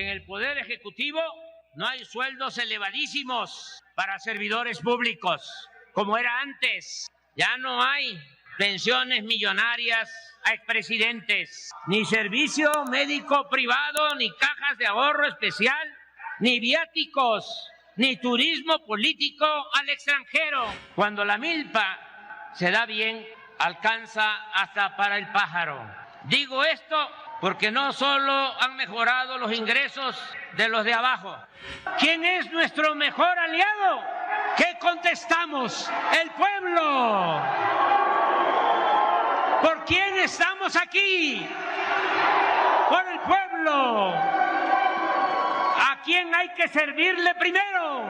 En el Poder Ejecutivo no hay sueldos elevadísimos para servidores públicos, como era antes. Ya no hay pensiones millonarias a expresidentes, ni servicio médico privado, ni cajas de ahorro especial, ni viáticos, ni turismo político al extranjero. Cuando la milpa se da bien, alcanza hasta para el pájaro. Digo esto porque no solo han mejorado los ingresos de los de abajo. ¿Quién es nuestro mejor aliado? ¿Qué contestamos? ¡El pueblo! ¿Por quién estamos aquí? ¡Por el pueblo! ¿A quién hay que servirle primero?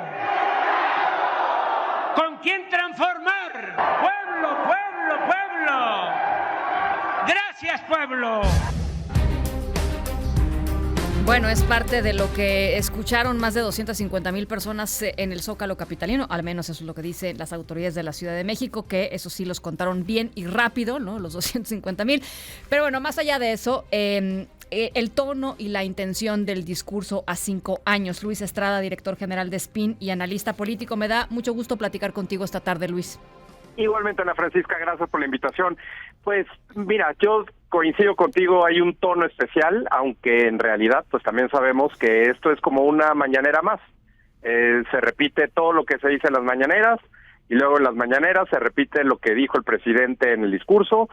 ¿Con quién transformar? ¡Pueblo, pueblo, pueblo! ¡Gracias, pueblo! Bueno, es parte de lo que escucharon más de 250,000 personas en el Zócalo capitalino, al menos eso es lo que dicen las autoridades de la Ciudad de México, que eso sí los contaron bien y rápido, ¿no? Los 250,000. Pero bueno, más allá de eso, el tono y la intención del discurso a 5 años. Luis Estrada, director general de SPIN y analista político. Me da mucho gusto platicar contigo esta tarde, Luis. Igualmente, Ana Francisca, gracias por la invitación. Pues mira, yo coincido contigo, hay un tono especial, aunque en realidad pues también sabemos que esto es como una mañanera más. Se repite todo lo que se dice en las mañaneras y luego en las mañaneras se repite lo que dijo el presidente en el discurso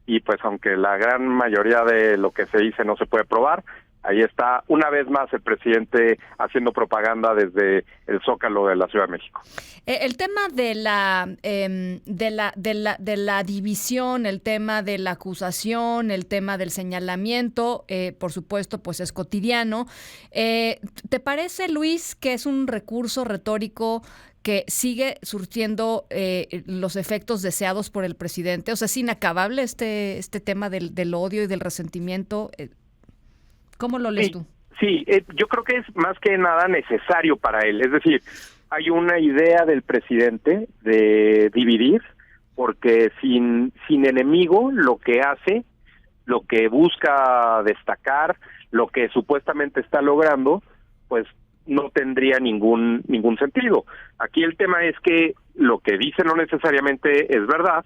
y pues aunque la gran mayoría de lo que se dice no se puede probar, ahí está una vez más el presidente haciendo propaganda desde el Zócalo de la Ciudad de México. El tema de la división, el tema de la acusación, el tema del señalamiento, por supuesto, pues es cotidiano. ¿Te parece, Luis, que es un recurso retórico que sigue surtiendo los efectos deseados por el presidente? O sea, es inacabable este tema del odio y del resentimiento. ¿Cómo lo lees tú? Sí, yo creo que es más que nada necesario para él. Es decir, hay una idea del presidente de dividir, porque sin enemigo lo que hace, lo que busca destacar, lo que supuestamente está logrando, pues no tendría ningún sentido. Aquí el tema es que lo que dice no necesariamente es verdad,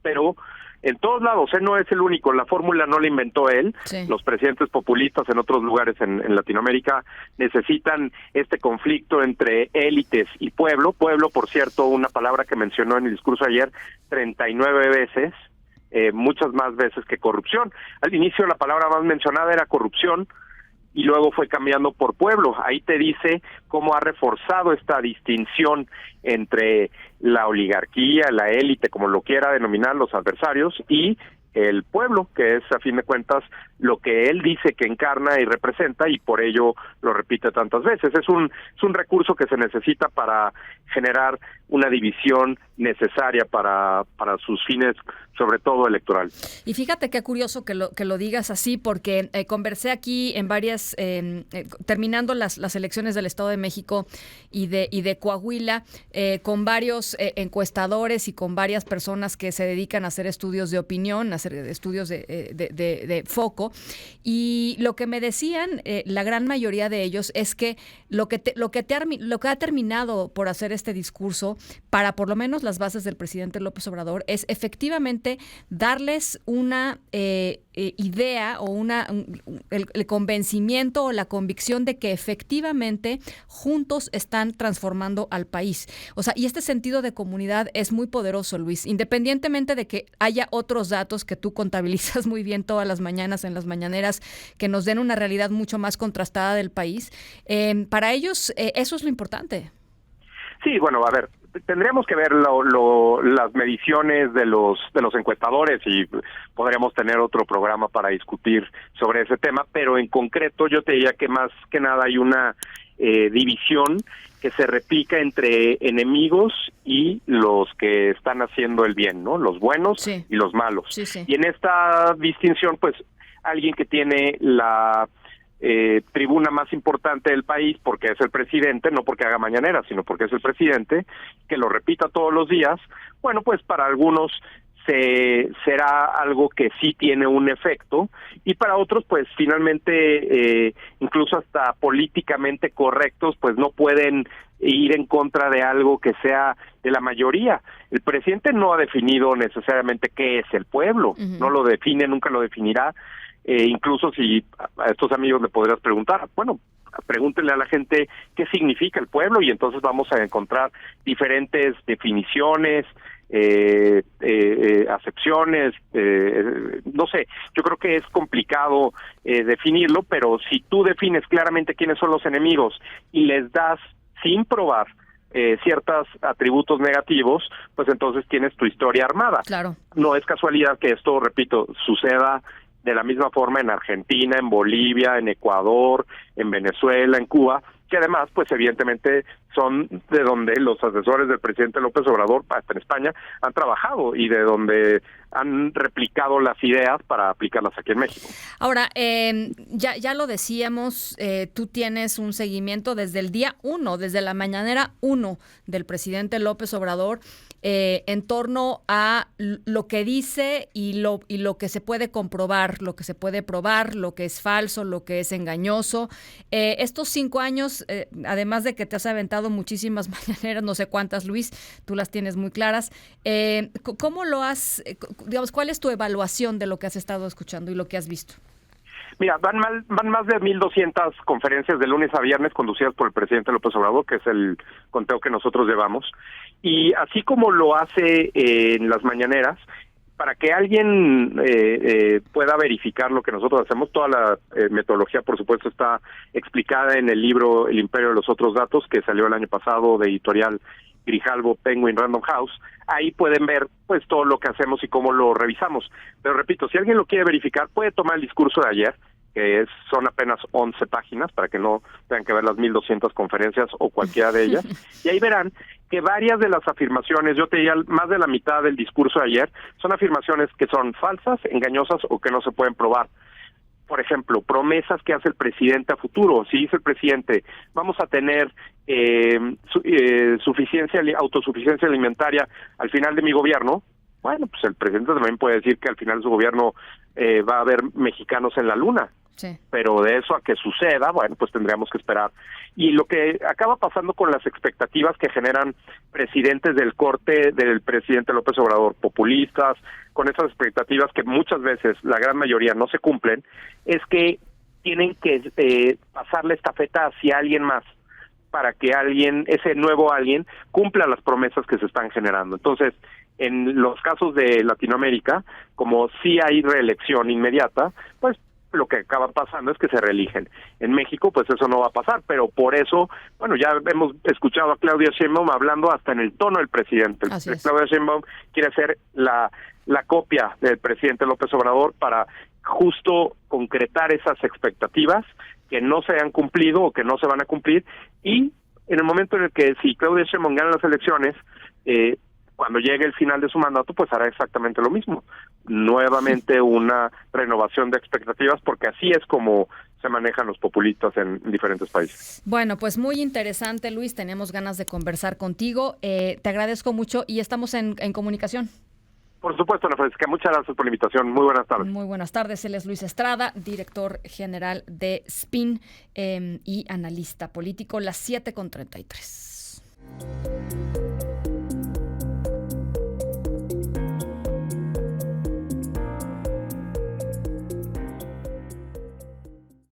pero en todos lados, él no es el único, la fórmula no la inventó él, sí. Los presidentes populistas en otros lugares en Latinoamérica necesitan este conflicto entre élites y pueblo, por cierto, una palabra que mencionó en el discurso ayer 39 veces, muchas más veces que corrupción. Al inicio la palabra más mencionada era corrupción, y luego fue cambiando por pueblo. Ahí te dice cómo ha reforzado esta distinción entre la oligarquía, la élite, como lo quiera denominar los adversarios, y el pueblo, que es a fin de cuentas lo que él dice que encarna y representa, y por ello lo repite tantas veces. Es un recurso que se necesita para generar una división necesaria para sus fines, sobre todo electoral. Y fíjate qué curioso que lo digas así, porque conversé aquí en varias, terminando las elecciones del Estado de México y de Coahuila, con varios encuestadores y con varias personas que se dedican a hacer estudios de opinión, a hacer estudios de foco, y lo que me decían la gran mayoría de ellos es que lo que ha terminado por hacer este discurso para por lo menos las bases del presidente López Obrador es efectivamente darles una idea o el convencimiento o la convicción de que efectivamente juntos están transformando al país. O sea, y este sentido de comunidad es muy poderoso, Luis, independientemente de que haya otros datos que tú contabilizas muy bien todas las mañanas en las mañaneras que nos den una realidad mucho más contrastada del país. Para ellos eso es lo importante. Sí, bueno, a ver, tendríamos que ver las mediciones de los encuestadores y podríamos tener otro programa para discutir sobre ese tema, pero en concreto yo te diría que más que nada hay una división que se replica entre enemigos y los que están haciendo el bien, ¿no? Los buenos sí. Y los malos. Sí, sí. Y en esta distinción, pues, alguien que tiene la tribuna más importante del país porque es el presidente, no porque haga mañanera, sino porque es el presidente, que lo repita todos los días, bueno, pues para algunos será algo que sí tiene un efecto, y para otros pues finalmente incluso hasta políticamente correctos pues no pueden ir en contra de algo que sea de la mayoría. El presidente no ha definido necesariamente qué es el pueblo, no lo define, nunca lo definirá. Incluso si a estos amigos le podrías preguntar, bueno, pregúntenle a la gente qué significa el pueblo, y entonces vamos a encontrar diferentes definiciones, acepciones, no sé, yo creo que es complicado definirlo, pero si tú defines claramente quiénes son los enemigos y les das sin probar ciertos atributos negativos, pues entonces tienes tu historia armada. Claro. No es casualidad que esto, repito, suceda de la misma forma en Argentina, en Bolivia, en Ecuador, en Venezuela, en Cuba, que además, pues evidentemente son de donde los asesores del presidente López Obrador, hasta en España, han trabajado y de donde han replicado las ideas para aplicarlas aquí en México. Ahora, ya lo decíamos, tú tienes un seguimiento desde el día 1, desde la mañanera 1 del presidente López Obrador, en torno a lo que dice y lo que se puede comprobar, lo que se puede probar, lo que es falso, lo que es engañoso. Estos 5 años, además de que te has aventado muchísimas mañaneras, no sé cuántas, Luis, tú las tienes muy claras, ¿cómo lo has, digamos, cuál es tu evaluación de lo que has estado escuchando y lo que has visto? Mira, van más de 1,200 conferencias de lunes a viernes conducidas por el presidente López Obrador, que es el conteo que nosotros llevamos, y así como lo hace en las mañaneras, para que alguien pueda verificar lo que nosotros hacemos, toda la metodología, por supuesto, está explicada en el libro El Imperio de los Otros Datos, que salió el año pasado de editorial Grijalbo, Penguin Random House. Ahí pueden ver pues todo lo que hacemos y cómo lo revisamos. Pero repito, si alguien lo quiere verificar, puede tomar el discurso de ayer, que son apenas 11 páginas, para que no tengan que ver las 1,200 conferencias o cualquiera de ellas, y ahí verán que varias de las afirmaciones, yo te diría más de la mitad del discurso de ayer, son afirmaciones que son falsas, engañosas o que no se pueden probar. Por ejemplo, promesas que hace el presidente a futuro. Si dice el presidente, vamos a tener autosuficiencia alimentaria al final de mi gobierno, bueno, pues el presidente también puede decir que al final de su gobierno va a haber mexicanos en la luna. Sí. Pero de eso a que suceda, bueno, pues tendríamos que esperar. Y lo que acaba pasando con las expectativas que generan presidentes del corte del presidente López Obrador, populistas, con esas expectativas que muchas veces, la gran mayoría, no se cumplen, es que tienen que pasarle estafeta hacia alguien más, para que ese nuevo alguien, cumpla las promesas que se están generando. Entonces, en los casos de Latinoamérica, como sí hay reelección inmediata, pues lo que acaba pasando es que se reeligen. En México, pues eso no va a pasar, pero por eso, bueno, ya hemos escuchado a Claudia Sheinbaum hablando hasta en el tono del presidente. Claudia Sheinbaum quiere ser la copia del presidente López Obrador para justo concretar esas expectativas que no se han cumplido o que no se van a cumplir, y en el momento en el que si Claudia Sheinbaum gana las elecciones, cuando llegue el final de su mandato, pues hará exactamente lo mismo. Nuevamente una renovación de expectativas, porque así es como se manejan los populistas en diferentes países. Bueno, pues muy interesante, Luis. Tenemos ganas de conversar contigo. Te agradezco mucho y estamos en comunicación. Por supuesto, Ana Francisca. Muchas gracias por la invitación. Muy buenas tardes. Muy buenas tardes. Él es Luis Estrada, director general de SPIN y analista político. Las 7:33.